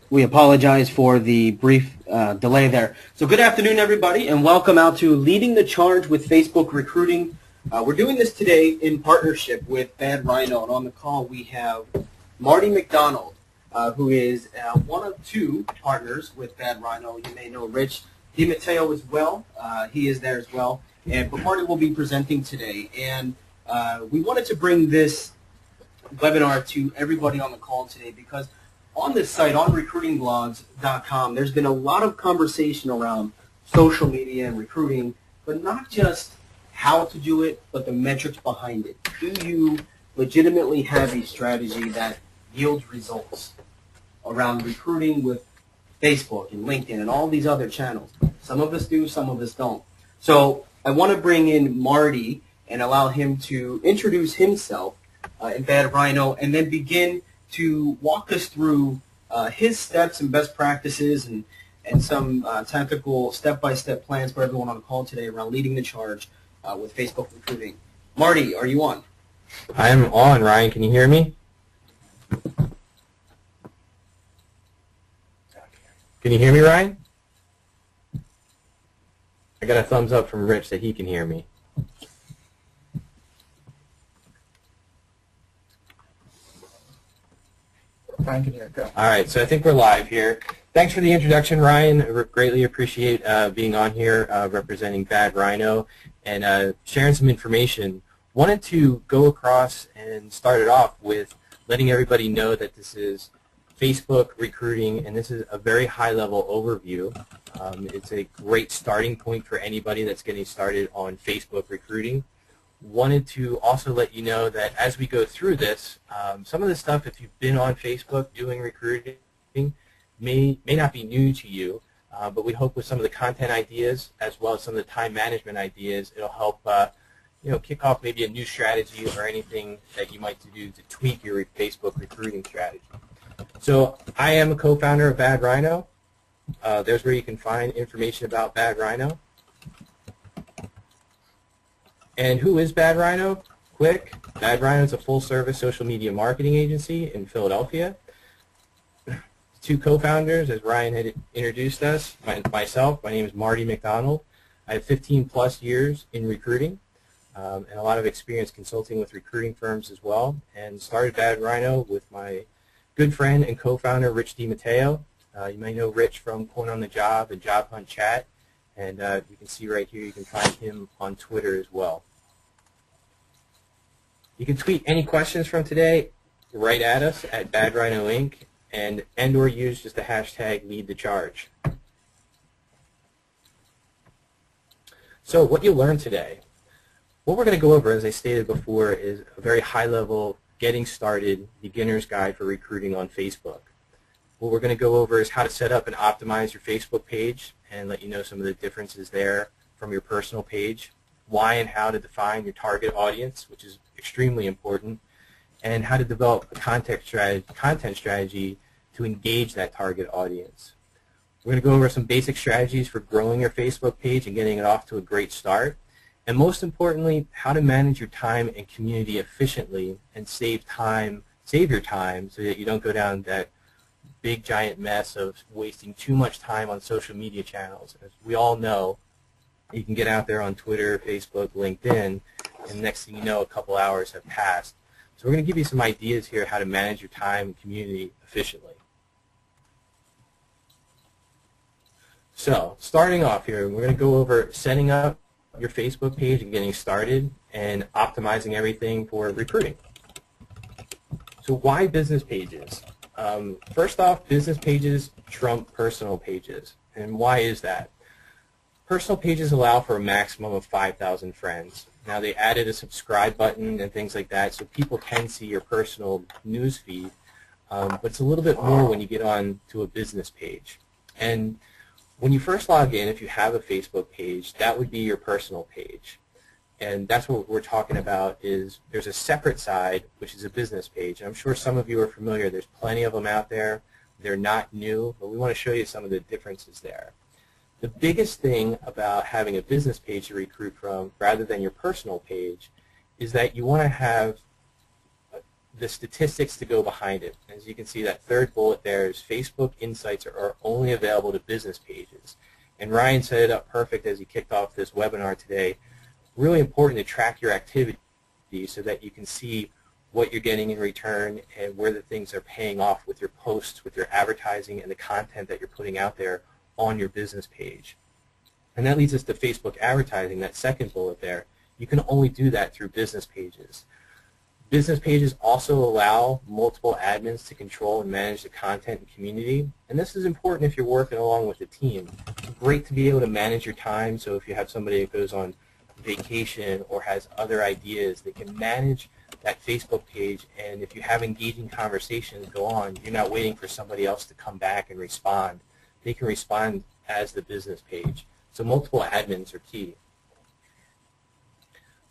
We apologize for the brief delay there. So good afternoon, everybody, and welcome out to Leading the Charge with Facebook Recruiting. We're doing this today in partnership with Bad Rhino, and on the call we have Marty McDonald, who is one of two partners with Bad Rhino. You may know Rich DiMatteo as well. He is there as well. But Marty will be presenting today, and we wanted to bring this webinar to everybody on the call today because on this site, on recruitingblogs.com, there's been a lot of conversation around social media and recruiting, but not just how to do it, but the metrics behind it. Do you legitimately have a strategy that yields results around recruiting with Facebook and LinkedIn and all these other channels? Some of us do, some of us don't. So I want to bring in Marty and allow him to introduce himself in Bad Rhino and then begin to walk us through his steps and best practices and some tactical step-by-step plans for everyone on the call today around leading the charge with Facebook recruiting. Marty, are you on? I am on, Ryan. Can you hear me? Can you hear me, Ryan? I got a thumbs up from Rich that he can hear me. Ryan can hear it. Go. All right, so I think we're live here. Thanks for the introduction, Ryan. I greatly appreciate being on here representing Bad Rhino and sharing some information. Wanted to go across and start it off with letting everybody know that this is Facebook recruiting, and this is a very high-level overview. It's a great starting point for anybody that's getting started on Facebook recruiting. Wanted to also let you know that as we go through this, some of the stuff, if you've been on Facebook doing recruiting, may not be new to you, but we hope with some of the content ideas as well as some of the time management ideas, it'll help kick off maybe a new strategy or anything that you might do to tweak your Facebook recruiting strategy. So I am a co-founder of Bad Rhino. There's where you can find information about Bad Rhino. And who is Bad Rhino? Quick, Bad Rhino is a full-service social media marketing agency in Philadelphia. Two co-founders, as Ryan had introduced us, myself, my name is Marty McDonald. I have 15-plus years in recruiting and a lot of experience consulting with recruiting firms as well, and started Bad Rhino with my good friend and co-founder, Rich DiMatteo. You may know Rich from Point on the Job and Job Hunt Chat. And you can see right here, you can find him on Twitter as well. You can tweet any questions from today right at us at Bad Rhino Inc. and or use just the hashtag Lead the Charge. So what you'll learn today, what we're going to go over, as I stated before, is a very high-level, getting started beginner's guide for recruiting on Facebook. What we're going to go over is how to set up and optimize your Facebook page and let you know some of the differences there from your personal page, why and how to define your target audience, which is extremely important, and how to develop a content strategy to engage that target audience. We're going to go over some basic strategies for growing your Facebook page and getting it off to a great start, and most importantly, how to manage your time and community efficiently and save your time so that you don't go down that big giant mess of wasting too much time on social media channels. As we all know, you can get out there on Twitter, Facebook, LinkedIn, and next thing you know, a couple hours have passed. So we're going to give you some ideas here how to manage your time and community efficiently. So starting off here, we're going to go over setting up your Facebook page and getting started and optimizing everything for recruiting. So why business pages? First off, business pages trump personal pages. And why is that? Personal pages allow for a maximum of 5,000 friends. Now they added a subscribe button and things like that so people can see your personal news feed, but it's a little bit more when you get on to a business page. And when you first log in, if you have a Facebook page, that would be your personal page. And that's what we're talking about is there's a separate side, which is a business page. And I'm sure some of you are familiar. There's plenty of them out there. They're not new, but we want to show you some of the differences there. The biggest thing about having a business page to recruit from rather than your personal page is that you want to have the statistics to go behind it. As you can see, that third bullet there is Facebook Insights are only available to business pages. And Ryan set it up perfect as he kicked off this webinar today. Really important to track your activity so that you can see what you're getting in return and where the things are paying off with your posts, with your advertising, and the content that you're putting out there on your business page. And that leads us to Facebook advertising, that second bullet there. You can only do that through business pages. Business pages also allow multiple admins to control and manage the content and community, and this is important if you're working along with a team. It's great to be able to manage your time, so if you have somebody that goes on vacation or has other ideas, they can manage that Facebook page, and if you have engaging conversations go on, you're not waiting for somebody else to come back and respond. They can respond as the business page. So multiple admins are key.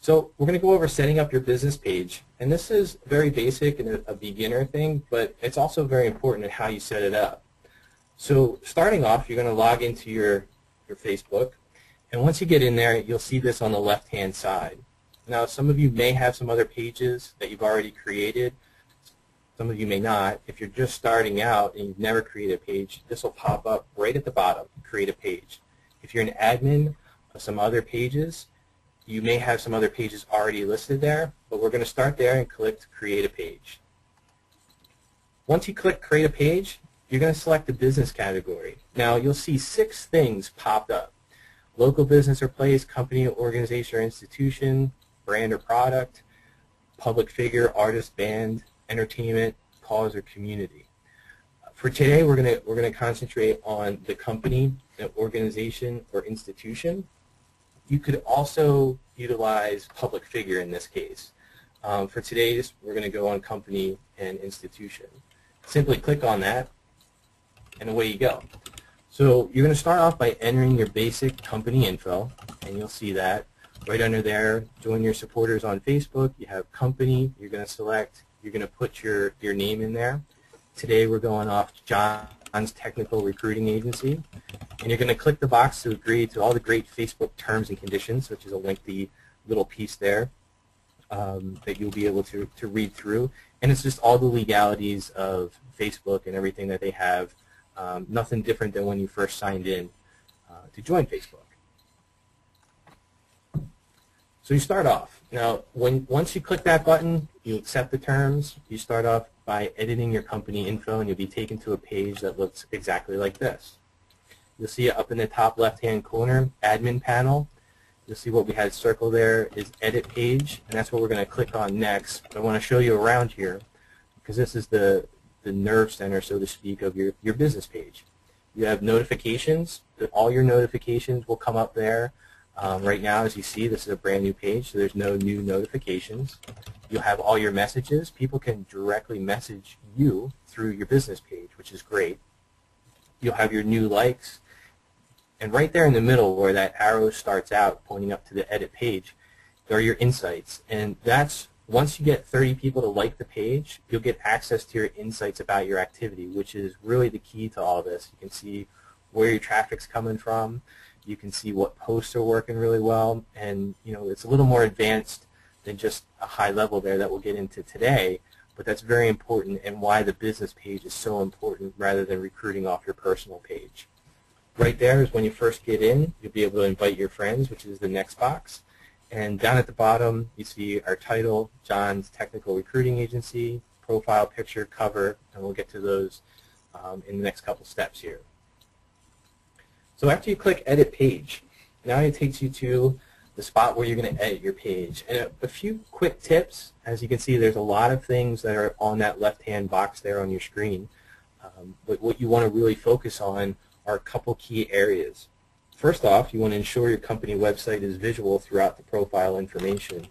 So we're going to go over setting up your business page, and this is very basic and a beginner thing, but it's also very important in how you set it up. So starting off, you're going to log into your Facebook, and once you get in there, you'll see this on the left-hand side. Now, some of you may have some other pages that you've already created. Some of you may not. If you're just starting out and you've never created a page, this will pop up right at the bottom, create a page. If you're an admin of some other pages, you may have some other pages already listed there, but we're going to start there and click to create a page. Once you click create a page, you're going to select the business category. Now, you'll see 6 things popped up: local business or place, company, organization or institution, brand or product, public figure, artist, band, entertainment, cause, or community. For today, we're going to concentrate on the company, the organization, or institution. You could also utilize public figure in this case. For today's, we're going to go on company and institution. Simply click on that, and away you go. So you're going to start off by entering your basic company info, and you'll see that right under there. Join your supporters on Facebook. You have company. You're going to select. You're going to put your name in there. Today we're going off John's Technical Recruiting Agency. And you're going to click the box to agree to all the great Facebook terms and conditions, which is a lengthy little piece there that you'll be able to read through. And it's just all the legalities of Facebook and everything that they have. Nothing different than when you first signed in to join Facebook. So you start off. Now, once you click that button, you accept the terms. You start off by editing your company info, and you'll be taken to a page that looks exactly like this. You'll see it up in the top left-hand corner, admin panel. You'll see what we had circled there is edit page, and that's what we're going to click on next. But I want to show you around here because this is the nerve center, so to speak, of your business page. You have notifications. All your notifications will come up there. Right now, as you see, this is a brand new page, so there's no new notifications. You'll have all your messages. People can directly message you through your business page, which is great. You'll have your new likes. And right there in the middle where that arrow starts out pointing up to the edit page, there are your insights. And that's, once you get 30 people to like the page, you'll get access to your insights about your activity, which is really the key to all this. You can see where your traffic's coming from. You can see what posts are working really well. And it's a little more advanced than just a high level there that we'll get into today. But that's very important, and why the business page is so important rather than recruiting off your personal page. Right there is when you first get in, you'll be able to invite your friends, which is the next box. And down at the bottom, you see our title, John's Technical Recruiting Agency, profile picture, cover, and we'll get to those in the next couple steps here. So after you click Edit Page, now it takes you to the spot where you're going to edit your page. And a few quick tips. As you can see, there's a lot of things that are on that left-hand box there on your screen. But what you want to really focus on are a couple key areas. First off, you want to ensure your company website is visual throughout the profile information.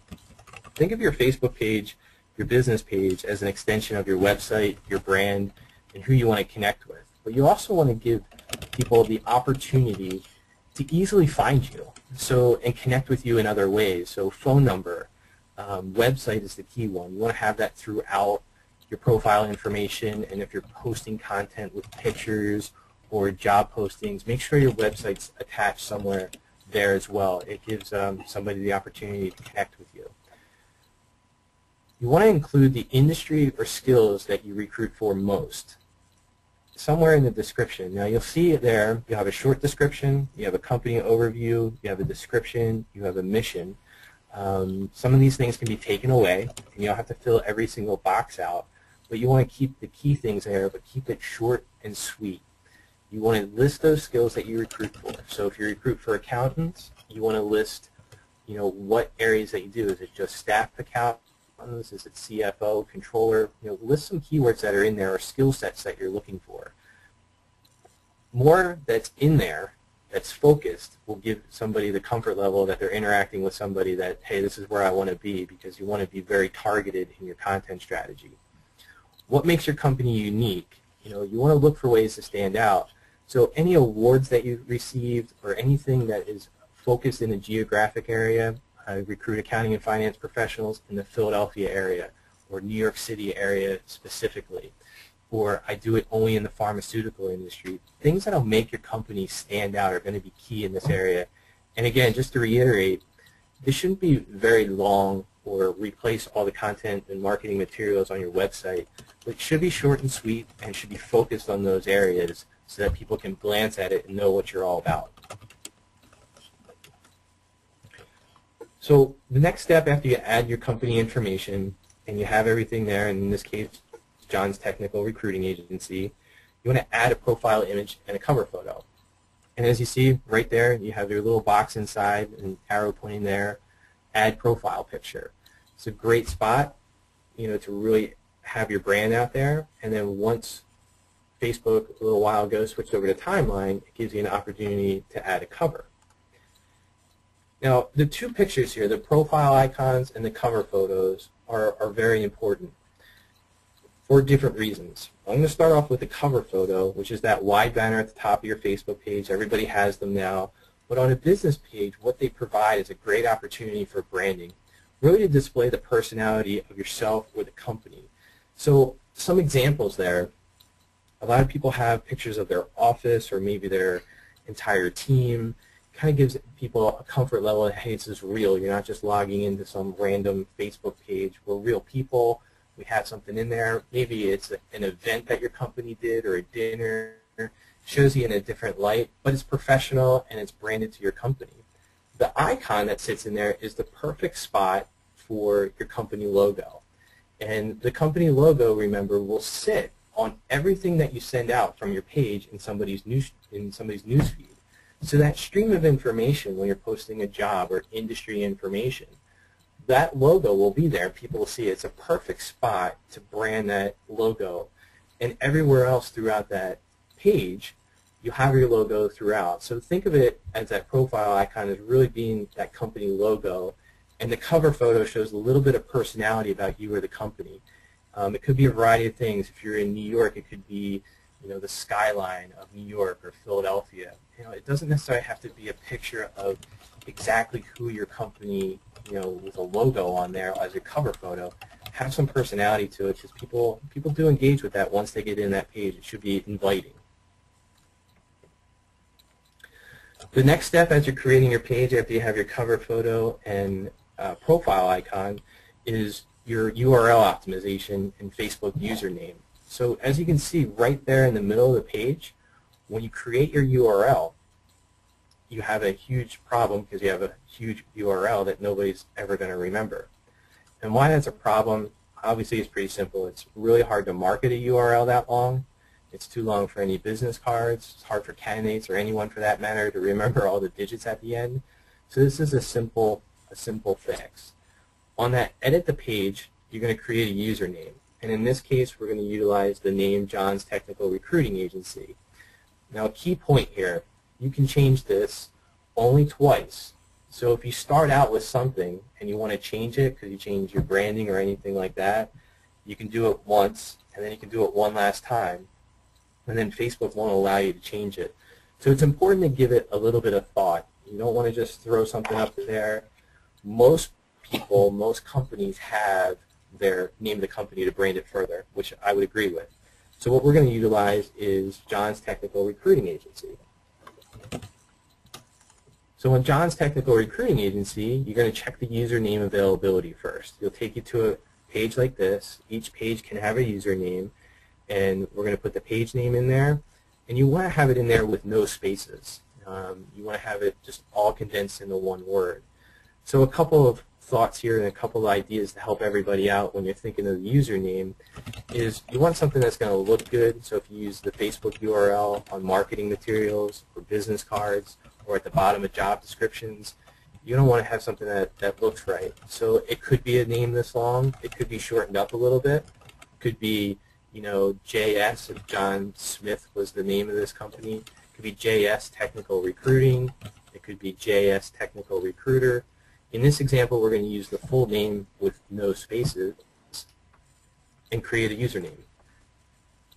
Think of your Facebook page, your business page, as an extension of your website, your brand, and who you want to connect with. But you also want to give people the opportunity to easily find you and connect with you in other ways. So phone number, website is the key one. You want to have that throughout your profile information, and if you're posting content with pictures or job postings, make sure your website's attached somewhere there as well. It gives somebody the opportunity to connect with you. You want to include the industry or skills that you recruit for most somewhere in the description. Now you'll see it there. You have a short description, you have a company overview, you have a description, you have a mission. Some of these things can be taken away, and you don't have to fill every single box out, but you want to keep the key things there, but keep it short and sweet. You want to list those skills that you recruit for. So if you recruit for accountants, you want to list, what areas that you do. Is it just staff accountants? Is it CFO, controller? List some keywords that are in there or skill sets that you're looking for. More that's in there that's focused will give somebody the comfort level that they're interacting with somebody that, hey, this is where I want to be, because you want to be very targeted in your content strategy. What makes your company unique? You want to look for ways to stand out. So any awards that you've received or anything that is focused in a geographic area, I recruit accounting and finance professionals in the Philadelphia area or New York City area specifically, or I do it only in the pharmaceutical industry. Things that will make your company stand out are going to be key in this area. And again, just to reiterate, this shouldn't be very long or replace all the content and marketing materials on your website, but it should be short and sweet and should be focused on those areas so that people can glance at it and know what you're all about. So the next step after you add your company information and you have everything there, and in this case, John's Technical Recruiting Agency, you want to add a profile image and a cover photo. And as you see right there, you have your little box inside and arrow pointing there, add profile picture. It's a great spot, to really have your brand out there. And then once Facebook a little while ago switched over to Timeline, it gives you an opportunity to add a cover. Now, the two pictures here, the profile icons and the cover photos, are very important for different reasons. I'm going to start off with the cover photo, which is that wide banner at the top of your Facebook page. Everybody has them now. But on a business page, what they provide is a great opportunity for branding, really to display the personality of yourself or the company. So some examples there. A lot of people have pictures of their office or maybe their entire team. Kind of gives people a comfort level that, hey, this is real. You're not just logging into some random Facebook page. We're real people. We have something in there. Maybe it's an event that your company did or a dinner. Shows you in a different light, but it's professional and it's branded to your company. The icon that sits in there is the perfect spot for your company logo. And the company logo, remember, will sit on everything that you send out from your page in somebody's newsfeed. So that stream of information when you're posting a job or industry information, that logo will be there. People will see it. It's a perfect spot to brand that logo. And everywhere else throughout that page, you have your logo throughout. So think of it as that profile icon as really being that company logo. And the cover photo shows a little bit of personality about you or the company. It could be a variety of things. If you're in New York, it could be the skyline of New York or Philadelphia. It doesn't necessarily have to be a picture of exactly who your company, with a logo on there as your cover photo. Have some personality to it, because people do engage with that once they get in that page. It should be inviting. The next step as you're creating your page after you have your cover photo and profile icon is your URL optimization and Facebook username. So as you can see right there in the middle of the page, when you create your URL, you have a huge problem because you have a huge URL that nobody's ever going to remember. And why that's a problem, obviously it's pretty simple. It's really hard to market a URL that long. It's too long for any business cards. It's hard for candidates or anyone for that matter to remember all the digits at the end. So this is a simple fix. On that edit the page, you're going to create a username. And in this case, we're going to utilize the name John's Technical Recruiting Agency. Now a key point here, you can change this only twice. So if you start out with something and you want to change it because you change your branding or anything like that, you can do it once and then you can do it one last time. And then Facebook won't allow you to change it. So it's important to give it a little bit of thought. You don't want to just throw something up there. Most people, most companies have their name of the company to brand it further, which I would agree with. So what we're going to utilize is John's Technical Recruiting Agency. So in John's Technical Recruiting Agency, you're going to check the username availability first. It'll take you to a page like this. Each page can have a username, and we're going to put the page name in there. And you want to have it in there with no spaces. You want to have it just all condensed into one word. So a couple of thoughts here and a couple of ideas to help everybody out when you're thinking of the username is you want something that's going to look good. So if you use the Facebook URL on marketing materials or business cards or at the bottom of job descriptions, you don't want to have something that looks right. So it could be a name this long. It could be shortened up a little bit. It could be, you know, JS, if John Smith was the name of this company. It could be JS Technical Recruiting. It could be JS Technical Recruiter. In this example, we're going to use the full name with no spaces and create a username.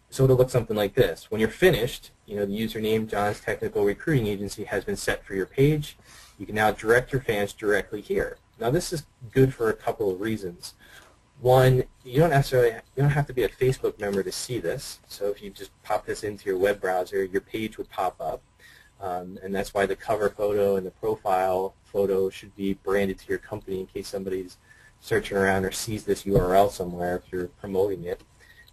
So it'll look something like this. When you're finished, you know, the username, John's Technical Recruiting Agency, has been set for your page. You can now direct your fans directly here. Now this is good for a couple of reasons. One, you don't have to be a Facebook member to see this. So if you just pop this into your web browser, your page would pop up. And that's why the cover photo and the profile photo should be branded to your company in case somebody's searching around or sees this URL somewhere if you're promoting it.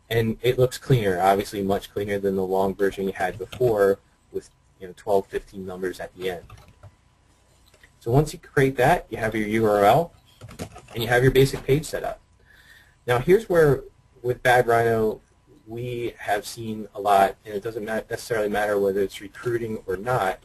And it looks cleaner, obviously much cleaner than the long version you had before with 12, 15 numbers at the end. So once you create that, you have your URL and you have your basic page set up. Now here's where with Bad Rhino we have seen a lot, and it doesn't necessarily matter whether it's recruiting or not.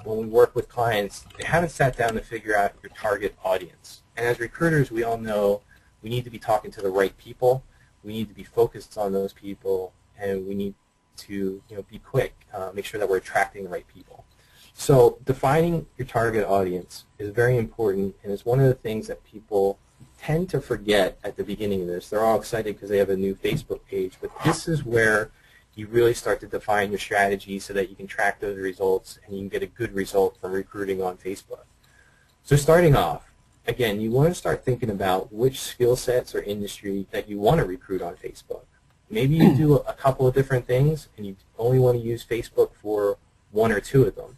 When we work with clients, they haven't sat down to figure out your target audience. And as recruiters, we all know we need to be talking to the right people. We need to be focused on those people, and we need to be quick, make sure that we're attracting the right people. So defining your target audience is very important, and it's one of the things that people tend to forget at the beginning of this. They're all excited because they have a new Facebook page, but this is where you really start to define your strategy so that you can track those results and you can get a good result from recruiting on Facebook. So starting off, again, you want to start thinking about which skill sets or industry that you want to recruit on Facebook. Maybe you do a couple of different things and you only want to use Facebook for one or two of them.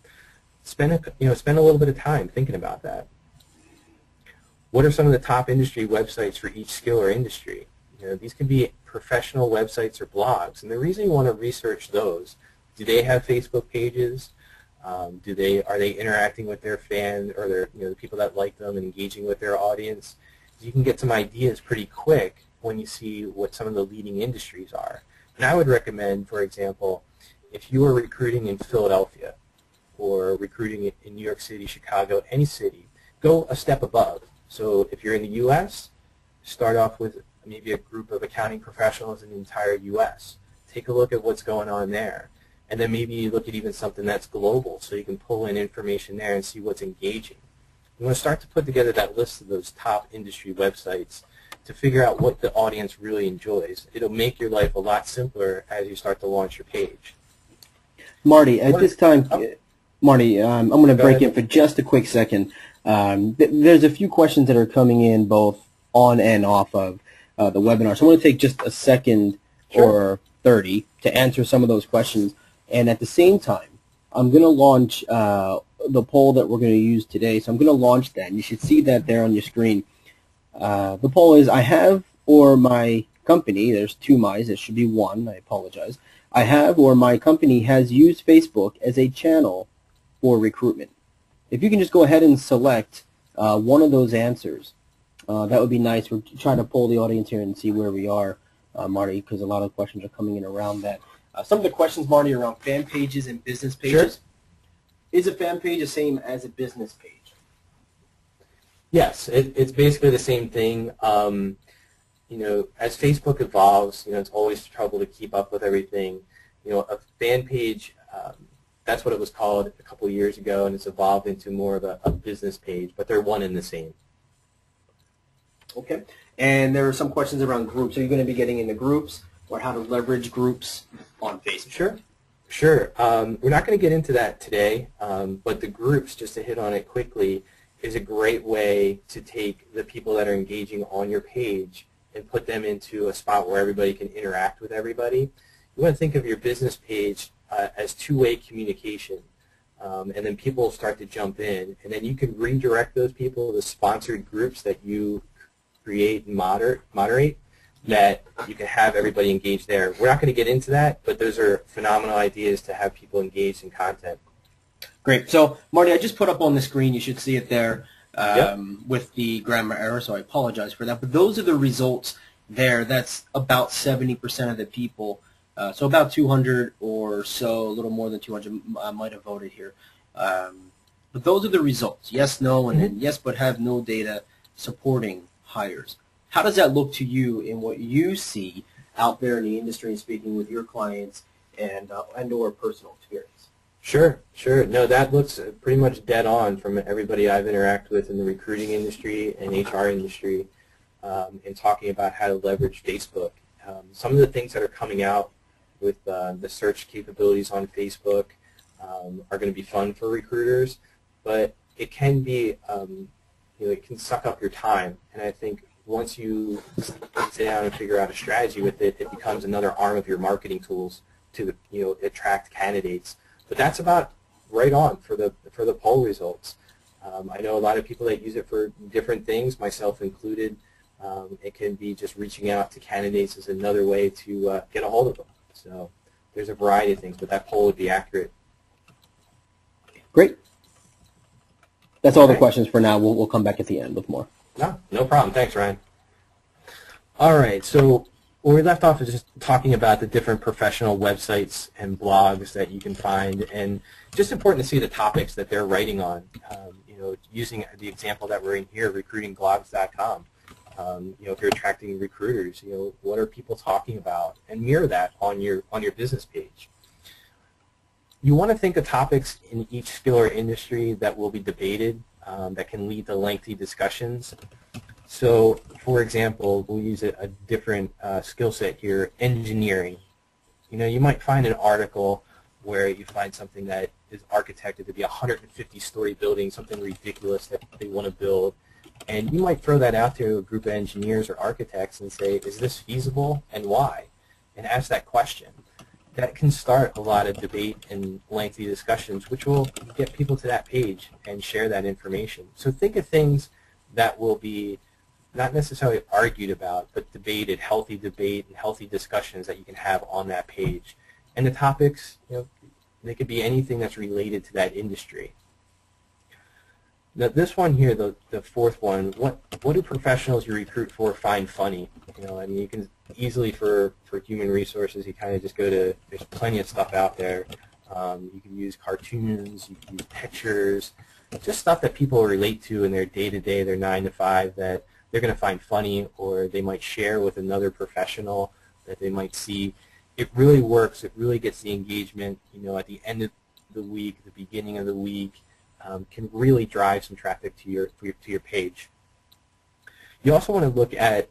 Spend a little bit of time thinking about that. What are some of the top industry websites for each skill or industry? These can be professional websites or blogs, and the reason you want to research those, do they have Facebook pages? Are they interacting with their fans or the people that like them and engaging with their audience? You can get some ideas pretty quick when you see what some of the leading industries are. And I would recommend, for example, if you are recruiting in Philadelphia or recruiting in New York City, Chicago, any city, go a step above. So if you're in the U.S., start off with maybe a group of accounting professionals in the entire U.S. Take a look at what's going on there. And then maybe you look at even something that's global so you can pull in information there and see what's engaging. You want to start to put together that list of those top industry websites to figure out what the audience really enjoys. It'll make your life a lot simpler as you start to launch your page. Marty, at this time, Marty, I'm going to break in for just a quick second. There's a few questions that are coming in both on and off of the webinar. So I want to take just a second or 30 to answer some of those questions. And at the same time, I'm going to launch the poll that we're going to use today. So I'm going to launch that. And you should see that there on your screen. The poll is, I have or my company, there's two my's, it should be one, I apologize. I have or my company has used Facebook as a channel for recruitment. If you can just go ahead and select one of those answers, that would be nice. We're trying to poll the audience here and see where we are, Marty, because a lot of questions are coming in around that. Some of the questions, Marty, are around fan pages and business pages. Sure. Is a fan page the same as a business page? Yes, it's basically the same thing. As Facebook evolves, it's always trouble to keep up with everything. A fan page, that's what it was called a couple of years ago, and it's evolved into more of a business page, but they're one and the same. Okay. And there are some questions around groups. Are you going to be getting into groups or how to leverage groups on Facebook? Sure. We're not going to get into that today, but the groups, just to hit on it quickly, is a great way to take the people that are engaging on your page and put them into a spot where everybody can interact with everybody. You want to think of your business page as two-way communication, and then people start to jump in, and then you can redirect those people to sponsored groups that you create and moderate, that you can have everybody engaged there. We're not going to get into that, but those are phenomenal ideas to have people engaged in content. Great. So, Marty, I just put up on the screen, you should see it there Yep. with the grammar error, so I apologize for that. But those are the results there. That's about 70% of the people. So about 200 or so, a little more than 200 might have voted here. But those are the results. Yes, no, and then yes, but have no data supporting hires. How does that look to you in what you see out there in the industry and speaking with your clients and or personal experience? Sure, sure. No, that looks pretty much dead on from everybody I've interacted with in the recruiting industry and HR industry in talking about how to leverage Facebook. Some of the things that are coming out with the search capabilities on Facebook are going to be fun for recruiters, but it can be, it can suck up your time. And I think once you sit down and figure out a strategy with it, it becomes another arm of your marketing tools to, attract candidates. But that's about right on for the poll results. I know a lot of people that use it for different things, myself included. It can be just reaching out to candidates as another way to get a hold of them. So there's a variety of things, but that poll would be accurate. Great. That's all the questions for now. We'll come back at the end with more. No problem. Thanks, Ryan. All right, so where we left off is just talking about the different professional websites and blogs that you can find, and just important to see the topics that they're writing on. Using the example that we're in here, recruitingblogs.com. If you're attracting recruiters, what are people talking about, and mirror that on your business page. You want to think of topics in each skill or industry that will be debated, that can lead to lengthy discussions. So, for example, we'll use a different skill set here, engineering. You might find an article where you find something that is architected to be a 150-story building, something ridiculous that they want to build, and you might throw that out to a group of engineers or architects and say, is this feasible and why? And ask that question. That can start a lot of debate and lengthy discussions, which will get people to that page and share that information. So think of things that will be not necessarily argued about, but debated, healthy debate and healthy discussions that you can have on that page. And the topics, they could be anything that's related to that industry. Now this one here, the fourth one, what do professionals you recruit for find funny? You can easily for human resources, you kind of just go to, there's plenty of stuff out there. You can use cartoons, you can use pictures, just stuff that people relate to in their day-to-day, their 9 to 5, that they're going to find funny, or they might share with another professional that they might see. It really works. It really gets the engagement. At the end of the week, the beginning of the week, can really drive some traffic to your page. You also want to look at,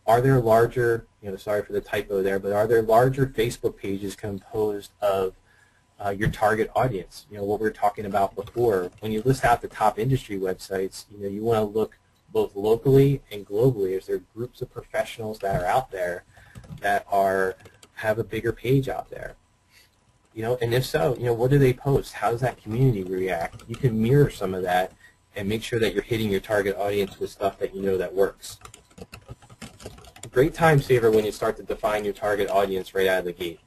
are there larger, sorry for the typo there, but are there larger Facebook pages composed of your target audience? What we were talking about before. When you list out the top industry websites, you want to look both locally and globally. Is there groups of professionals that are out there that have a bigger page out there? And if so, what do they post? How does that community react? You can mirror some of that and make sure that you're hitting your target audience with stuff that that works. A great time saver when you start to define your target audience right out of the gate.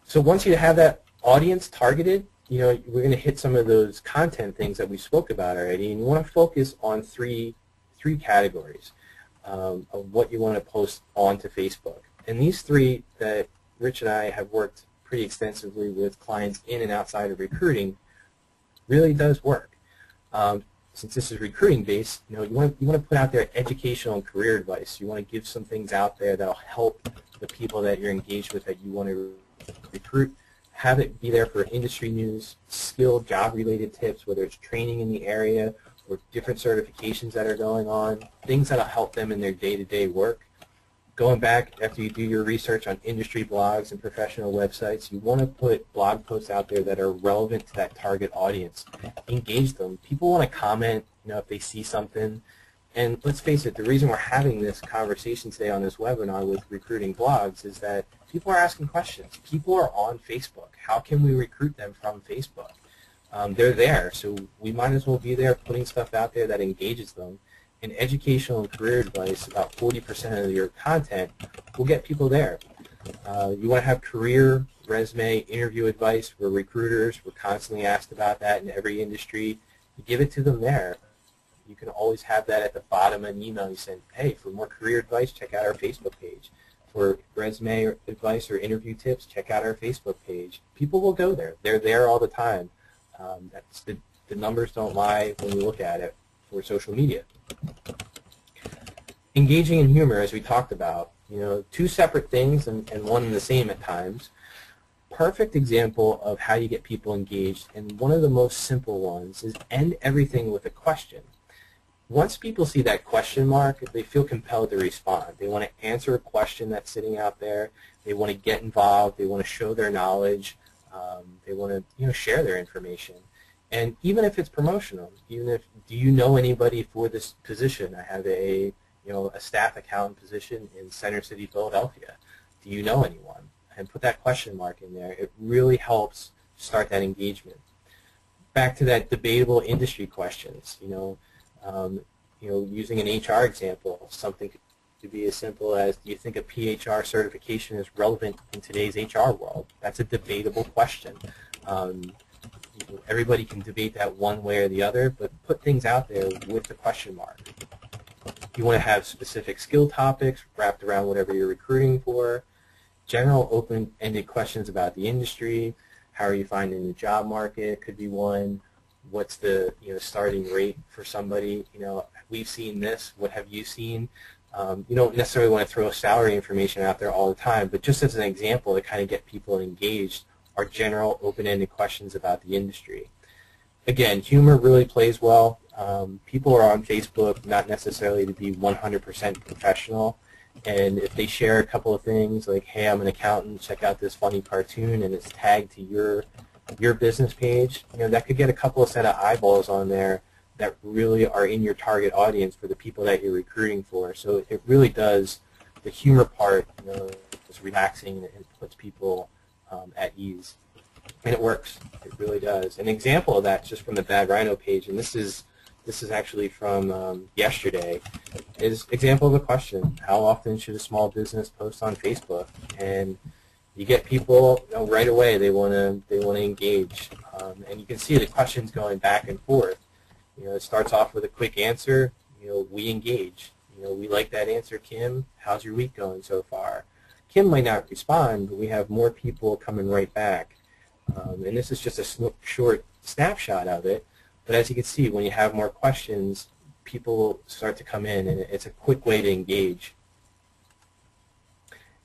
So once you have that audience targeted, we're going to hit some of those content things that we spoke about already, and you want to focus on three categories of what you want to post onto Facebook. And these three that Rich and I have worked pretty extensively with clients in and outside of recruiting really does work. Since this is recruiting based, you want to put out there educational and career advice. You want to give some things out there that'll help the people that you're engaged with that you want to recruit. Have it be there for industry news, skill, job-related tips, whether it's training in the area or different certifications that are going on, things that'll help them in their day-to-day work. Going back after you do your research on industry blogs and professional websites, you want to put blog posts out there that are relevant to that target audience. Engage them. People want to comment, if they see something. And let's face it, the reason we're having this conversation today on this webinar with recruiting blogs is that people are asking questions. People are on Facebook. How can we recruit them from Facebook? They're there, so we might as well be there putting stuff out there that engages them. in educational and career advice, about 40% of your content will get people there. You want to have career, resume, interview advice where recruiters, we're constantly asked about that in every industry. You give it to them there. You can always have that at the bottom of an email. You say, hey, for more career advice, check out our Facebook page. For resume advice or interview tips, check out our Facebook page. People will go there. They're there all the time. The numbers don't lie when you look at it for social media. Engaging in humor, as we talked about, two separate things and one and the same at times. Perfect example of how you get people engaged, and one of the most simple ones is end everything with a question. Once people see that question mark, they feel compelled to respond. They want to answer a question that's sitting out there. They want to get involved. They want to show their knowledge. They want to share their information. And even if it's promotional, do you know anybody for this position? I have a staff accountant position in Center City, Philadelphia. Do you know anyone? And put that question mark in there. It really helps start that engagement. Back to that debatable industry questions. Using an HR example, something could be as simple as, do you think a PHR certification is relevant in today's HR world? That's a debatable question. Everybody can debate that one way or the other, but put things out there with the question mark. You want to have specific skill topics wrapped around whatever you're recruiting for. General open-ended questions about the industry. How are you finding the job market? Could be one. What's the starting rate for somebody? We've seen this. What have you seen? You don't necessarily want to throw salary information out there all the time, but just as an example to kind of get people engaged are general open-ended questions about the industry. Again, humor really plays well. People are on Facebook not necessarily to be 100% professional, and if they share a couple of things like, hey, I'm an accountant, check out this funny cartoon, and it's tagged to your business page, that could get a couple of set of eyeballs on there that really are in your target audience for the people that you're recruiting for. So it really does, the humor part is relaxing and puts people at ease. And it works. It really does. An example of that, just from the Bad Rhino page, and this is actually from yesterday, is example of a question. How often should a small business post on Facebook? And you get people right away. They want to engage, and you can see the questions going back and forth. It starts off with a quick answer. We engage. We like that answer, Kim. How's your week going so far? Kim might not respond, but we have more people coming right back. And this is just a short snapshot of it. But as you can see, when you have more questions, people start to come in, and it's a quick way to engage.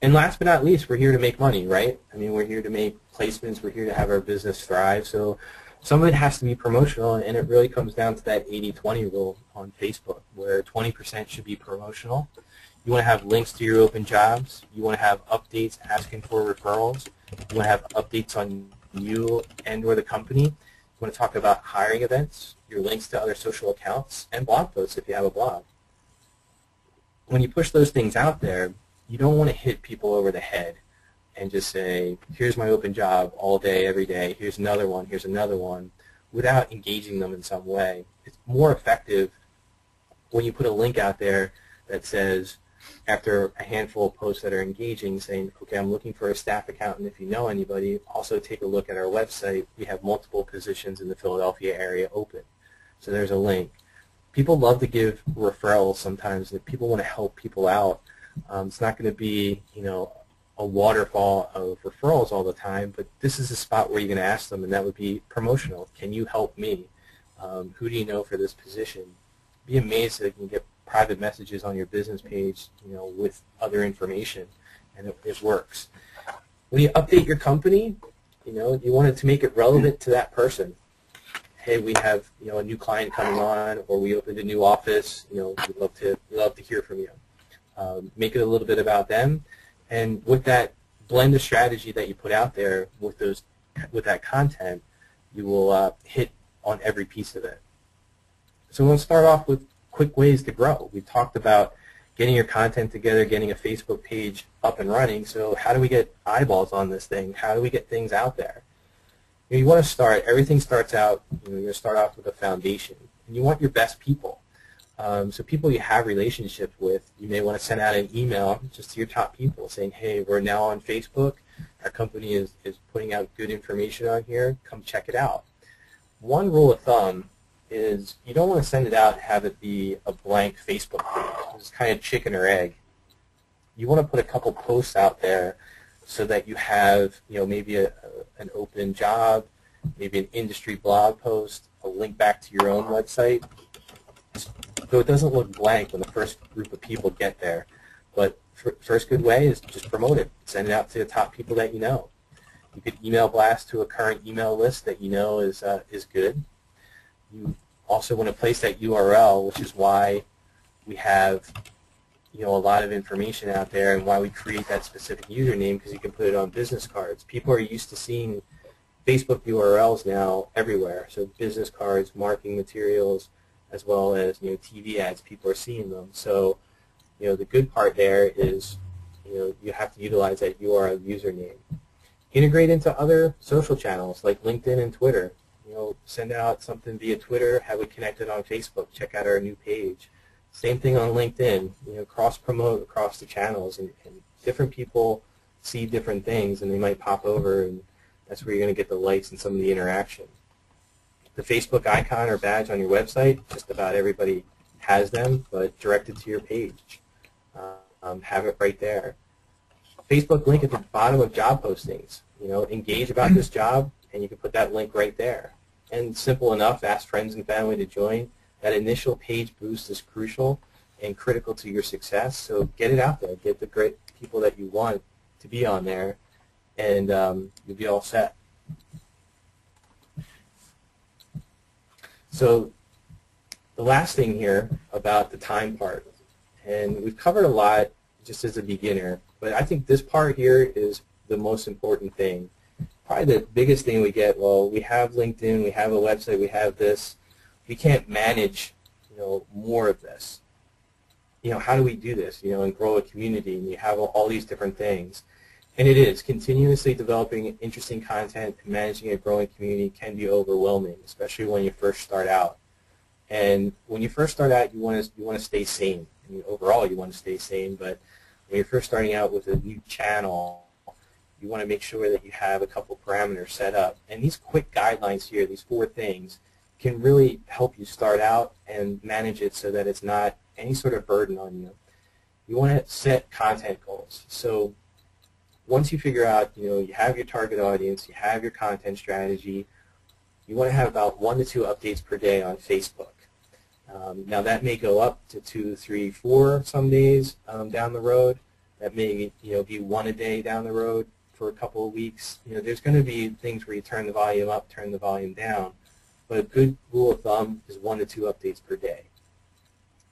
And last but not least, we're here to make money, right? I mean, we're here to make placements. We're here to have our business thrive. So some of it has to be promotional, and it really comes down to that 80-20 rule on Facebook, where 20% should be promotional. You want to have links to your open jobs. You want to have updates asking for referrals. You want to have updates on you and or the company. You want to talk about hiring events, your links to other social accounts, and blog posts if you have a blog. When you push those things out there, you don't want to hit people over the head and just say, here's my open job all day, every day, here's another one, without engaging them in some way. It's more effective when you put a link out there that says, after a handful of posts that are engaging, saying, okay, I'm looking for a staff accountant. If you know anybody, also take a look at our website. We have multiple positions in the Philadelphia area open. So there's a link. People love to give referrals sometimes. If people want to help people out, it's not going to be, a waterfall of referrals all the time, but this is a spot where you're going to ask them, and that would be promotional. Can you help me? Who do you know for this position? Be amazed that you can get private messages on your business page, with other information, and it works. When you update your company, you want it to make it relevant to that person. Hey, we have a new client coming on, or we opened a new office. We'd love to hear from you. Make it a little bit about them, and with that blend of strategy that you put out there with that content, you will hit on every piece of it. So we'll start off with quick ways to grow. We talked about getting your content together, getting a Facebook page up and running. So how do we get eyeballs on this thing? How do we get things out there? You want to start, everything starts out, you're going to start off with a foundation. And you want your best people. So people you have relationships with, you may want to send out an email just to your top people saying, hey, we're now on Facebook. Our company is putting out good information on here. Come check it out. One rule of thumb is you don't want to send it out and have it be a blank Facebook page. It's kind of chicken or egg. You want to put a couple posts out there so that you have, maybe an open job, maybe an industry blog post, a link back to your own website, so it doesn't look blank when the first group of people get there. But first good way is just promote it. Send it out to the top people that you know. You could email blast to a current email list that you know is good. You also want to place that URL, which is why we have a lot of information out there and why we create that specific username, because you can put it on business cards. People are used to seeing Facebook URLs now everywhere. So business cards, marketing materials, as well as TV ads, people are seeing them. So the good part there is you have to utilize that URL username. Integrate into other social channels like LinkedIn and Twitter. Send out something via Twitter, have it connected on Facebook, check out our new page. Same thing on LinkedIn, cross-promote across the channels, and different people see different things and they might pop over, and that's where you're going to get the likes and some of the interaction. The Facebook icon or badge on your website, just about everybody has them, but direct it to your page. Have it right there. Facebook link at the bottom of job postings. Engage about this job, and you can put that link right there. And simple enough, ask friends and family to join. That initial page boost is crucial and critical to your success, so get it out there. Get the great people that you want to be on there, and you'll be all set. So the last thing here about the time part, and we've covered a lot just as a beginner, but I think this part here is the most important thing. Probably the biggest thing we get, well, we have LinkedIn, we have a website, we have this. We can't manage, more of this. How do we do this, and grow a community, and you have all these different things. And it is. Continuously developing interesting content and managing a growing community can be overwhelming, especially when you first start out. And when you first start out, you want to stay sane. I mean, overall, you want to stay sane, but when you're first starting out with a new channel, you want to make sure that you have a couple parameters set up. And these quick guidelines here, these 4 things, can really help you start out and manage it so that it's not any sort of burden on you. You want to set content goals. So once you figure out, you have your target audience, you have your content strategy, you want to have about 1 to 2 updates per day on Facebook. Now that may go up to 2, 3, 4 some days down the road. That may be 1 a day down the road for a couple of weeks. There's going to be things where you turn the volume up, turn the volume down. But a good rule of thumb is 1 to 2 updates per day.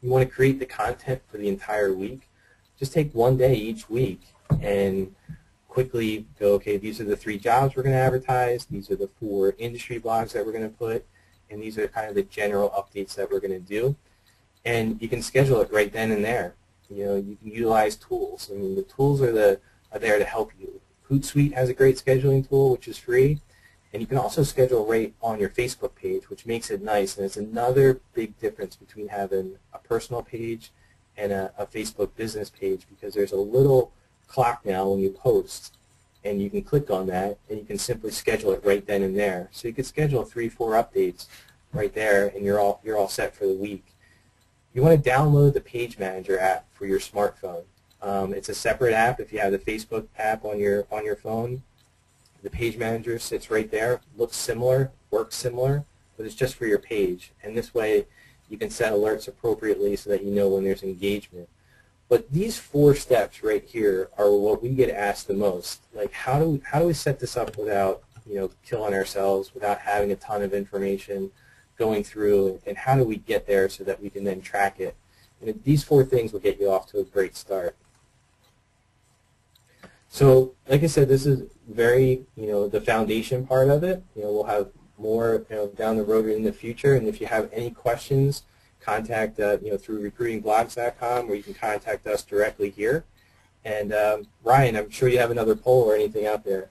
You want to create the content for the entire week. Just take 1 day each week and quickly go, okay, these are the 3 jobs we're going to advertise, these are the 4 industry blogs that we're going to put, and these are kind of the general updates that we're going to do. And you can schedule it right then and there. You can utilize tools. I mean, the tools are there to help you. Hootsuite has a great scheduling tool, which is free. And you can also schedule right on your Facebook page, which makes it nice. And it's another big difference between having a personal page and a Facebook business page, because there's a little clock now when you post, and you can click on that, and you can simply schedule it right then and there. So you could schedule 3, 4 updates right there, and you're all set for the week. You want to download the Page Manager app for your smartphone. It's a separate app. If you have the Facebook app on your phone, the Page Manager sits right there. Looks similar, works similar, but it's just for your page. And this way, you can set alerts appropriately so that you know when there's engagement. But these 4 steps right here are what we get asked the most. Like, how do we set this up without killing ourselves, without having a ton of information going through, and how do we get there so that we can then track it? And these 4 things will get you off to a great start. So, like I said, this is very, the foundation part of it. We'll have more, down the road in the future. And if you have any questions, contact, through recruitingblogs.com, or you can contact us directly here. And Ryan, I'm sure you have another poll or anything out there.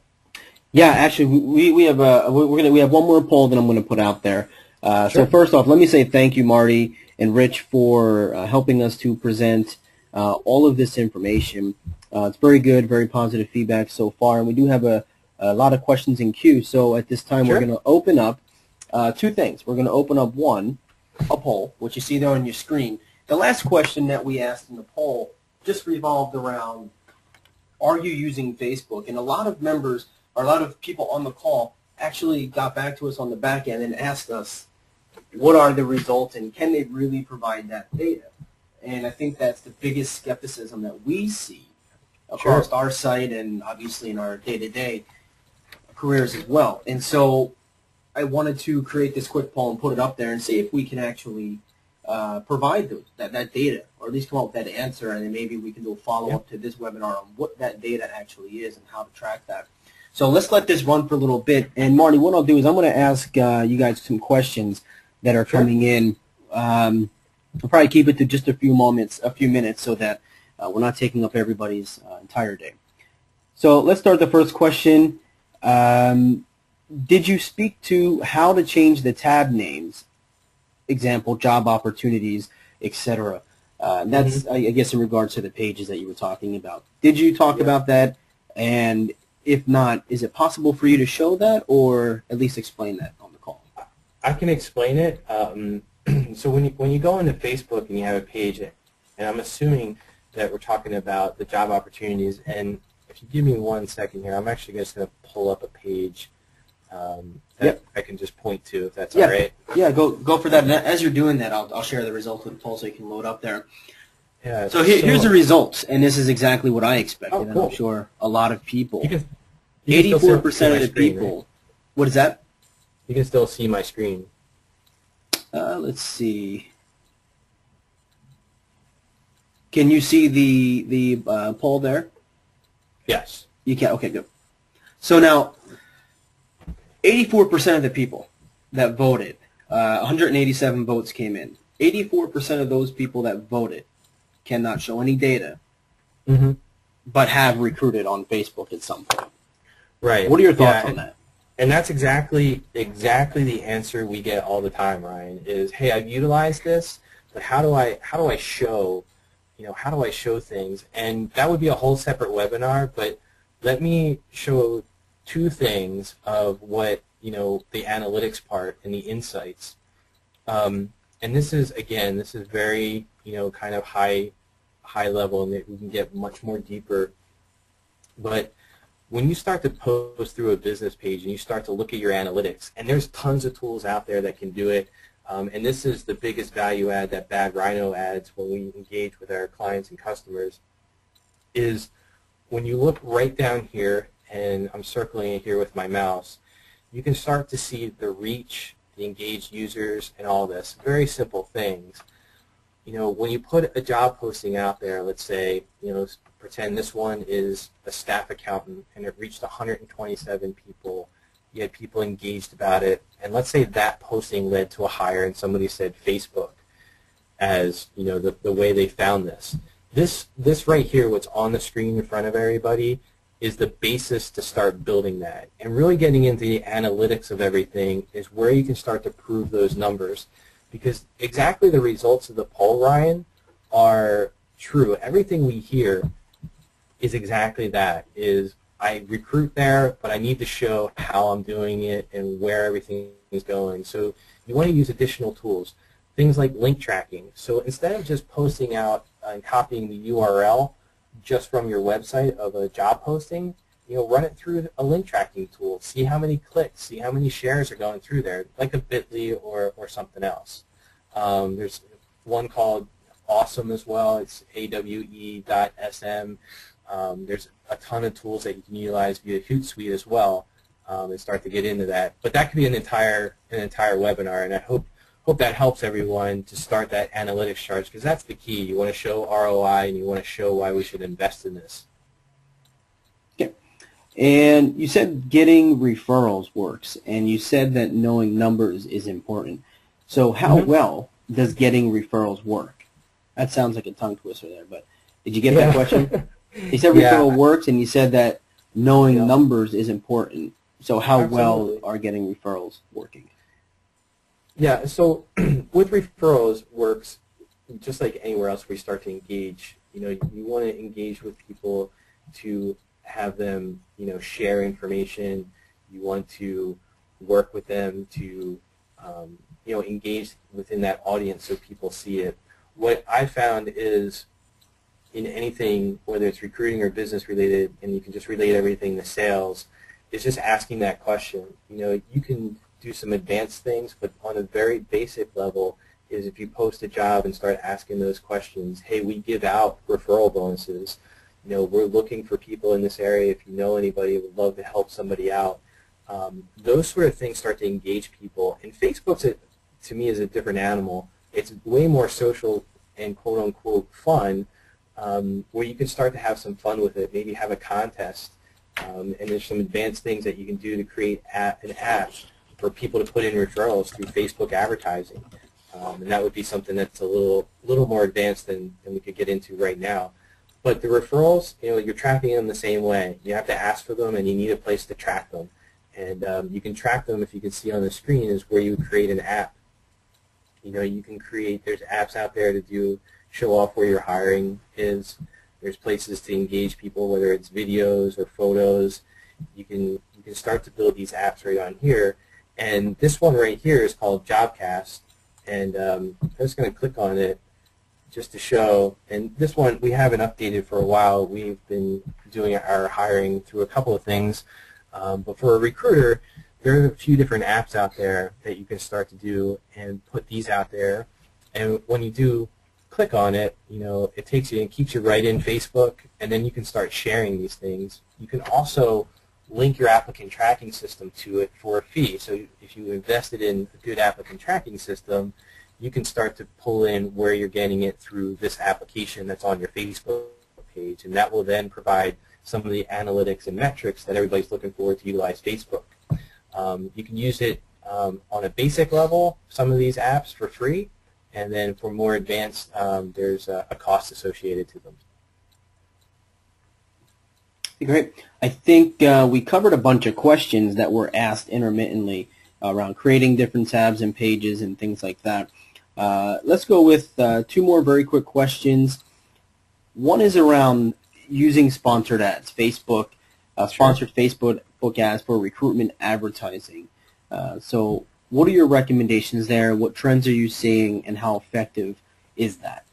Yeah, actually, we have we have 1 more poll that I'm going to put out there. Sure. So first off, let me say thank you, Marty and Rich for helping us to present all of this information. It's very good, very positive feedback so far, and we do have a lot of questions in queue. So at this time, Sure. we're going to open up two things. We're going to open up a poll, which you see there on your screen. The last question that we asked in the poll just revolved around, are you using Facebook? And a lot of members, or a lot of people on the call, actually got back to us on the back end and asked us, what are the results and can they really provide that data? And I think that's the biggest skepticism that we see across our site and obviously in our day-to-day careers as well. And so I wanted to create this quick poll and put it up there and see if we can actually provide that data, or at least come up with that answer, and then maybe we can do a follow-up to this webinar on what that data actually is and how to track that. So let's let this run for a little bit. And Marty, what I'll do is I'm going to ask you guys some questions that are coming in. I'll probably keep it to just a few minutes, so that we're not taking up everybody's entire day. So let's start the first question. Did you speak to how to change the tab names? Example, job opportunities, etc. That's, I guess, in regards to the pages that you were talking about. Did you talk about that? And if not, is it possible for you to show that, or at least explain that on the call? I can explain it. So when you go into Facebook and you have a page, and I'm assuming that we're talking about the job opportunities, and if you give me 1 second here, I'm actually just going to pull up a page that I can just point to, if that's all right. Yeah, go for that. And as you're doing that, I'll share the results with the poll so you can load up there. Yeah. So here's the results, and this is exactly what I expected, cool. and I'm sure a lot of people. 84% of the people. Right? What is that? You can still see my screen. Let's see. Can you see the poll there? Yes. You can. Okay, good. So now, 84% of the people that voted, 187 votes came in. 84% of those people that voted cannot show any data, but have recruited on Facebook at some point. Right. What are your thoughts on that? And that's exactly the answer we get all the time, Ryan, is, hey, I've utilized this, but how do I show, how do I show things? And that would be a whole separate webinar, but let me show two things of what, the analytics part and the insights. And this is very, kind of high level, and we can get much more deeper. But when you start to post through a business page and you start to look at your analytics, and there's tons of tools out there that can do it, and this is the biggest value add that Bad Rhino adds when we engage with our clients and customers, is when you look right down here, and I'm circling it here with my mouse, you can start to see the reach, the engaged users, and all this. Very simple things. When you put a job posting out there, let's say, pretend this one is a staff accountant, and it reached 127 people. You had people engaged about it, and let's say that posting led to a hire, and somebody said Facebook as the way they found this. This right here, what's on the screen in front of everybody, is the basis to start building that. And really getting into the analytics of everything is where you can start to prove those numbers, because exactly the results of the poll, Ryan, are true. Everything we hear is exactly that, is I recruit there, but I need to show how I'm doing it and where everything is going. So you want to use additional tools, things like link tracking. So instead of just posting out and copying the URL just from your website of a job posting, run it through a link tracking tool. See how many clicks, see how many shares are going through there, like a Bitly or something else. There's one called Awesome as well. It's awe.sm. There's a ton of tools that you can utilize via Hootsuite as well, and start to get into that. But that could be an entire webinar, and I hope that helps everyone to start that analytics charge, because that's the key. You want to show ROI, and you want to show why we should invest in this. Okay. And you said getting referrals works, and you said that knowing numbers is important. So how well does getting referrals work? That sounds like a tongue twister there, but did you get that question? You said referral works, and you said that knowing numbers is important. So how well are getting referrals working? Yeah, so with referrals works just like anywhere else we start to engage. You want to engage with people to have them, share information. You want to work with them to, engage within that audience so people see it. What I found is in anything, whether it's recruiting or business related, and you can just relate everything to sales, is just asking that question. You can do some advanced things, but on a very basic level is if you post a job and start asking those questions, hey, we give out referral bonuses. We're looking for people in this area. If you know anybody, would love to help somebody out. Those sort of things start to engage people. And Facebook, to me, is a different animal. It's way more social and quote-unquote fun, where you can start to have some fun with it, maybe have a contest. And there's some advanced things that you can do to create an app for people to put in referrals through Facebook advertising. And that would be something that's a little more advanced than we could get into right now. But the referrals, you're tracking them the same way. You have to ask for them, and you need a place to track them. And you can track them, if you can see on the screen, is where you create an app. You can create, there's apps out there to show off where your hiring is. There's places to engage people, whether it's videos or photos. You can start to build these apps right on here. And this one right here is called Jobcast. And I'm just going to click on it just to show. And this one we haven't updated for a while. We've been doing our hiring through a couple of things. But for a recruiter, there are a few different apps out there that you can start to do and put these out there. And when you do click on it, it takes you and keeps you right in Facebook, and then you can start sharing these things. You can also link your applicant tracking system to it for a fee. So if you invested in a good applicant tracking system, you can start to pull in where you're getting it through this application that's on your Facebook page, and that will then provide some of the analytics and metrics that everybody's looking for to utilize Facebook. You can use it on a basic level, some of these apps for free, and then for more advanced, there's a cost associated to them. Great. I think we covered a bunch of questions that were asked intermittently around creating different tabs and pages and things like that. Let's go with two more very quick questions. One is around using sponsored ads, Facebook, sponsored Facebook ads for recruitment advertising. So what are your recommendations there? What trends are you seeing, and how effective is that?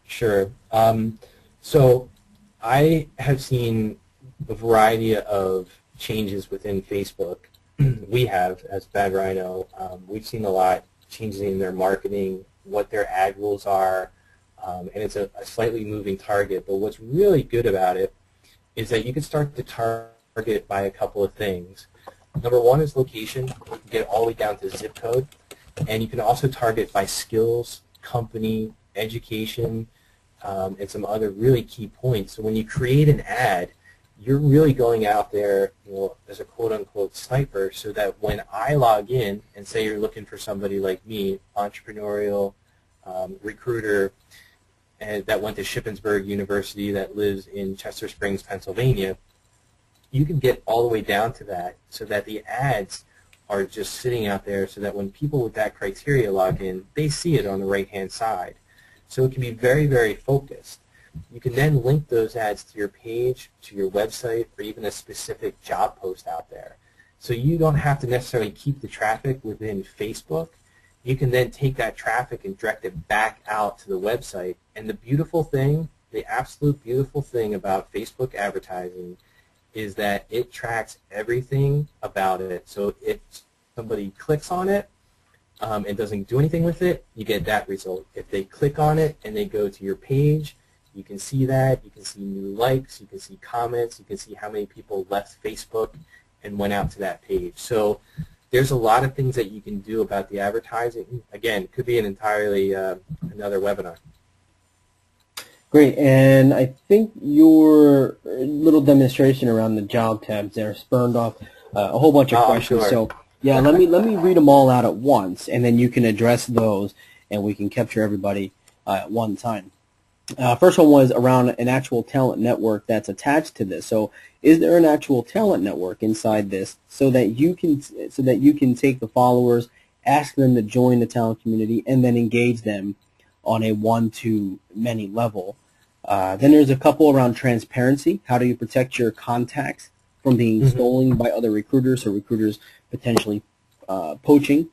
Sure. So I have seen a variety of changes within Facebook. We have, as Bad Rhino, we've seen a lot changes in their marketing, what their ad rules are, and it's a slightly moving target. But what's really good about it is that you can start to target by a couple of things. Number one is location. You can get all the way down to zip code. And you can also target by skills, company, education, and some other really key points. So when you create an ad, you're really going out there, as a quote-unquote sniper, so that when I log in and say you're looking for somebody like me, entrepreneurial recruiter, and that went to Shippensburg University, that lives in Chester Springs, Pennsylvania, you can get all the way down to that, so that the ads are just sitting out there, so that when people with that criteria log in, they see it on the right-hand side. So it can be very, very focused. You can then link those ads to your page, to your website, or even a specific job post out there. So you don't have to necessarily keep the traffic within Facebook. You can then take that traffic and direct it back out to the website. And the beautiful thing, the absolute beautiful thing about Facebook advertising is that it tracks everything about it. So if somebody clicks on it and doesn't do anything with it, you get that result. If they click on it and they go to your page, you can see that. You can see new likes. You can see comments. You can see how many people left Facebook and went out to that page. So there's a lot of things that you can do about the advertising. Again, it could be an entirely another webinar. Great, and I think your little demonstration around the job tabs there spurned off a whole bunch of questions. Sure. So yeah, let me read them all out at once, and then you can address those, and we can capture everybody at one time. First one was around an actual talent network that's attached to this. So is there an actual talent network inside this so that you can take the followers, ask them to join the talent community, and then engage them on a one-to-many level. Then there's a couple around transparency. How do you protect your contacts from being stolen by other recruiters, or recruiters potentially poaching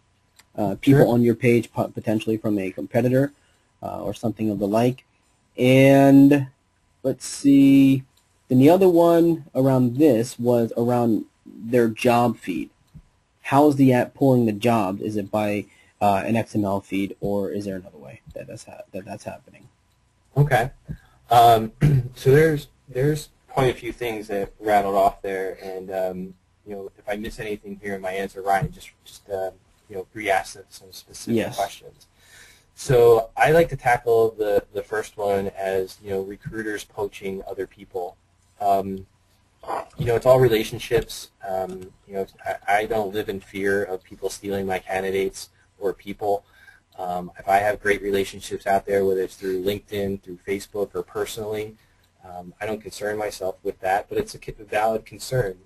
people on your page, potentially from a competitor or something of the like. And let's see. Then the other one around this was around their job feed. How is the app pulling the jobs? Is it by an XML feed, or is there another way that that's happening? Okay. So there's quite a few things that rattled off there, and if I miss anything here in my answer, Ryan, just re-ask some specific questions. So I like to tackle the first one as recruiters poaching other people. It's all relationships. I don't live in fear of people stealing my candidates or people. If I have great relationships out there, whether it's through LinkedIn, through Facebook, or personally, I don't concern myself with that, but it's a valid concern.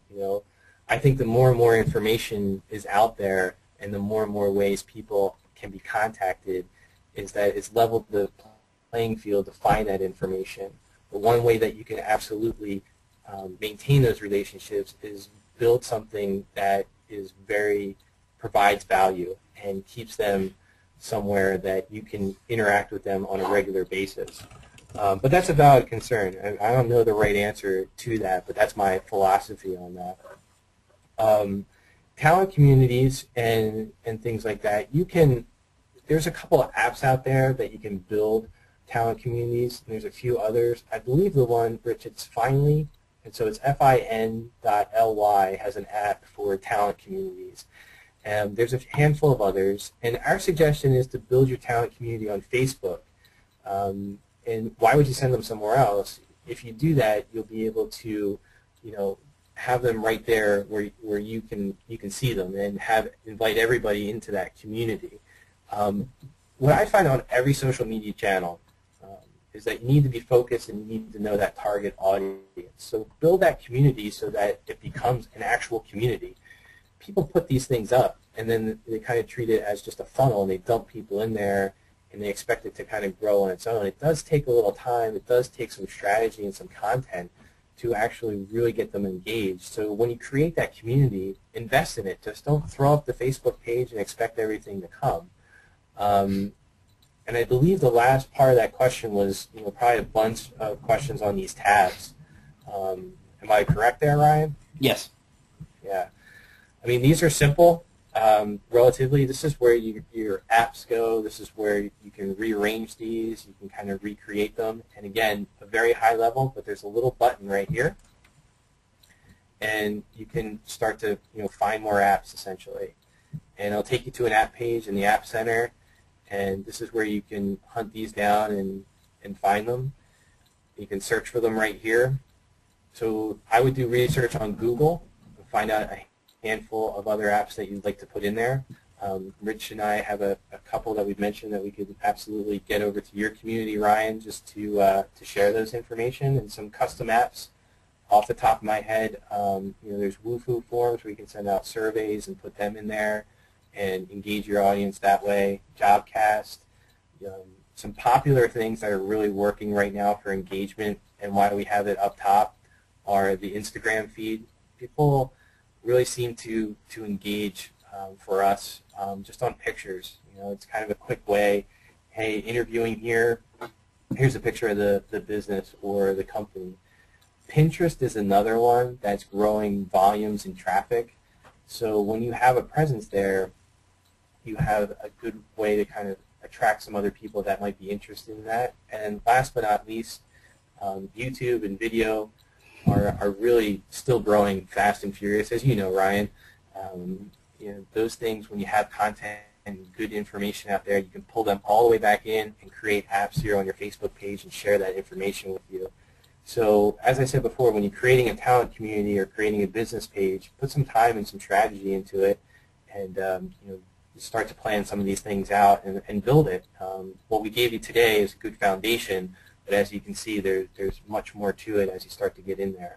I think the more and more information is out there, and the more and more ways people can be contacted, is that it's leveled the playing field to find that information. But one way that you can absolutely maintain those relationships is build something that provides value and keeps them somewhere that you can interact with them on a regular basis. But that's a valid concern. I don't know the right answer to that, but that's my philosophy on that. Talent communities and things like that, there's a couple of apps out there that you can build talent communities, and there's a few others. I believe the one, Rich, it's Finally, and so it's fin.ly, has an app for talent communities. And there's a handful of others, and our suggestion is to build your talent community on Facebook. And why would you send them somewhere else? If you do that, you'll be able to, have them right there where you can see them and invite everybody into that community. What I find on every social media channel is that you need to be focused and you need to know that target audience. So build that community so that it becomes an actual community. People put these things up, and then they kind of treat it as just a funnel, and they dump people in there, and they expect it to kind of grow on its own. It does take a little time. It does take some strategy and some content to actually really get them engaged. So when you create that community, invest in it. Just don't throw up the Facebook page and expect everything to come. And I believe the last part of that question was, probably a bunch of questions on these tabs. Am I correct there, Ryan? Yes. Yeah. I mean, these are simple. Relatively, this is where your apps go. This is where you can rearrange these. You can kind of recreate them. And again, a very high level, but there's a little button right here. And you can start to find more apps, essentially. And it'll take you to an app page in the App Center. And this is where you can hunt these down and find them. You can search for them right here. So I would do research on Google and find out a handful of other apps that you'd like to put in there. Rich and I have a couple that we've mentioned that we could absolutely get over to your community, Ryan, just to share those information, and some custom apps. Off the top of my head, there's Woohoo forms where you can send out surveys and put them in there and engage your audience that way. Jobcast, some popular things that are really working right now for engagement and why we have it up top are the Instagram feed. People really seem to engage for us just on pictures. It's kind of a quick way. Hey, interviewing here, here's a picture of the business or the company. Pinterest is another one that's growing volumes in traffic. So when you have a presence there, you have a good way to kind of attract some other people that might be interested in that. And last but not least, YouTube and video are really still growing fast and furious, as you know, Ryan. Those things, when you have content and good information out there, you can pull them all the way back in and create apps here on your Facebook page and share that information with you. So as I said before, when you're creating a talent community or creating a business page, put some time and some strategy into it, and start to plan some of these things out and build it. What we gave you today is a good foundation, but as you can see, there's much more to it as you start to get in there.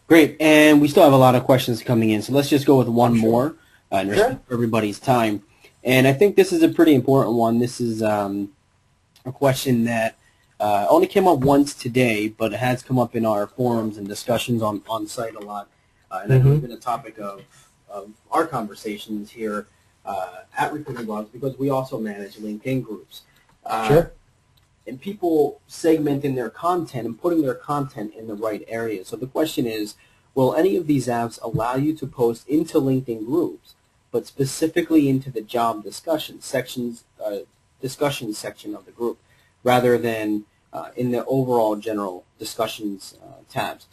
Great, and we still have a lot of questions coming in, so let's just go with one more. and respect everybody's time. And I think this is a pretty important one. This is a question that only came up once today, but it has come up in our forums and discussions on site a lot. And I know it's been a topic of our conversations here at Recruiting Blogs, because we also manage LinkedIn groups. And people segmenting their content and putting their content in the right area. So the question is, will any of these apps allow you to post into LinkedIn groups, but specifically into the job discussion section of the group, rather than in the overall general discussions tabs?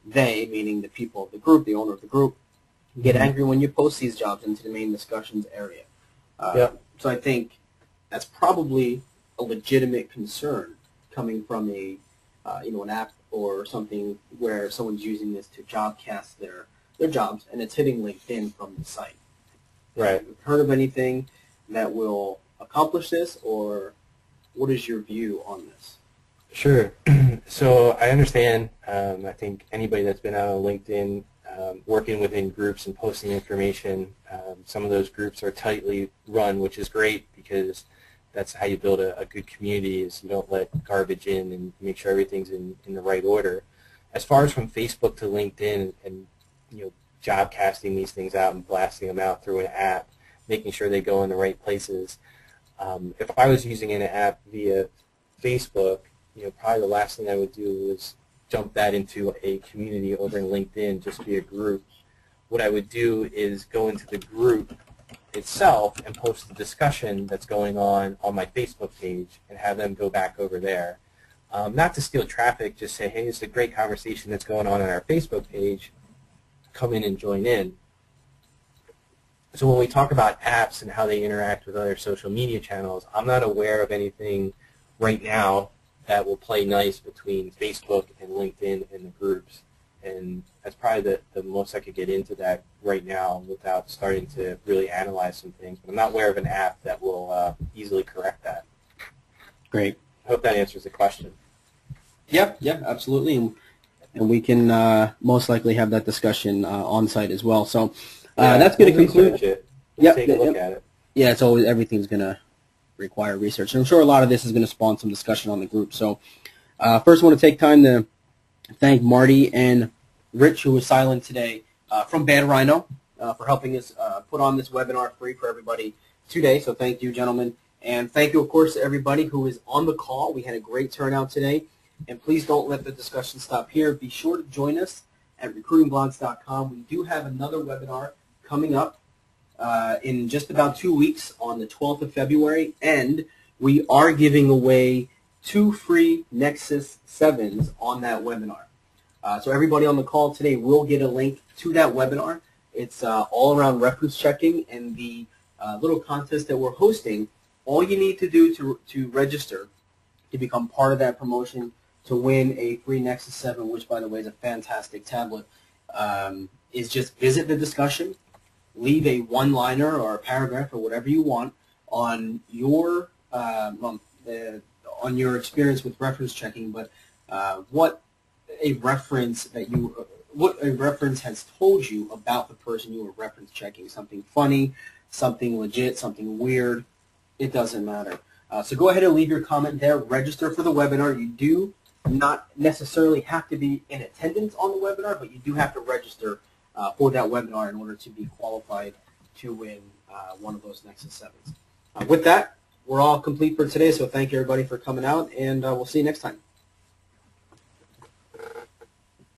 They, meaning the people of the group, the owner of the group, get angry when you post these jobs into the main discussions area. So I think that's probably a legitimate concern coming from an app or something where someone's using this to jobcast their jobs, and it's hitting LinkedIn from the site. Right. Have you heard of anything that will accomplish this, or what is your view on this? Sure. So I understand. I think anybody that's been out on LinkedIn working within groups and posting information, some of those groups are tightly run, which is great, because that's how you build a good community, is you don't let garbage in and make sure everything's in the right order. As far as from Facebook to LinkedIn and job casting these things out and blasting them out through an app, making sure they go in the right places. If I was using an app via Facebook, probably the last thing I would do is jump that into a community over in LinkedIn just via group. What I would do is go into the group itself and post the discussion that's going on my Facebook page and have them go back over there. Not to steal traffic, just say, hey, it's a great conversation that's going on our Facebook page. Come in and join in. So when we talk about apps and how they interact with other social media channels, I'm not aware of anything right now that will play nice between Facebook and LinkedIn and the groups. And that's probably the most I could get into that right now without starting to really analyze some things. But I'm not aware of an app that will easily correct that. Great. I hope that answers the question. Yeah, absolutely. And we can most likely have that discussion on site as well. So that's going to conclude. Take a look at it. Yeah, it's always, everything's going to require research. And I'm sure a lot of this is going to spawn some discussion on the group. So first I want to take time to thank Marty and Rich, who was silent today, from Bad Rhino, for helping us put on this webinar free for everybody today. So thank you, gentlemen. And thank you, of course, to everybody who is on the call. We had a great turnout today. And please don't let the discussion stop here. Be sure to join us at recruitingblogs.com. We do have another webinar coming up in just about 2 weeks on the 12th of February. And we are giving away 2 free Nexus 7s on that webinar. So everybody on the call today will get a link to that webinar. It's all around reference checking and the little contest that we're hosting. All you need to do to register to become part of that promotion to win a free Nexus 7, which, by the way, is a fantastic tablet, is just visit the discussion, leave a one-liner or a paragraph or whatever you want on your experience with reference checking, but what a reference has told you about the person you were reference checking. Something funny, something legit, something weird. It doesn't matter. So go ahead and leave your comment there. Register for the webinar. You do not necessarily have to be in attendance on the webinar, but you do have to register for that webinar in order to be qualified to win one of those Nexus 7s. With that, we're all complete for today, so thank you everybody for coming out, and we'll see you next time.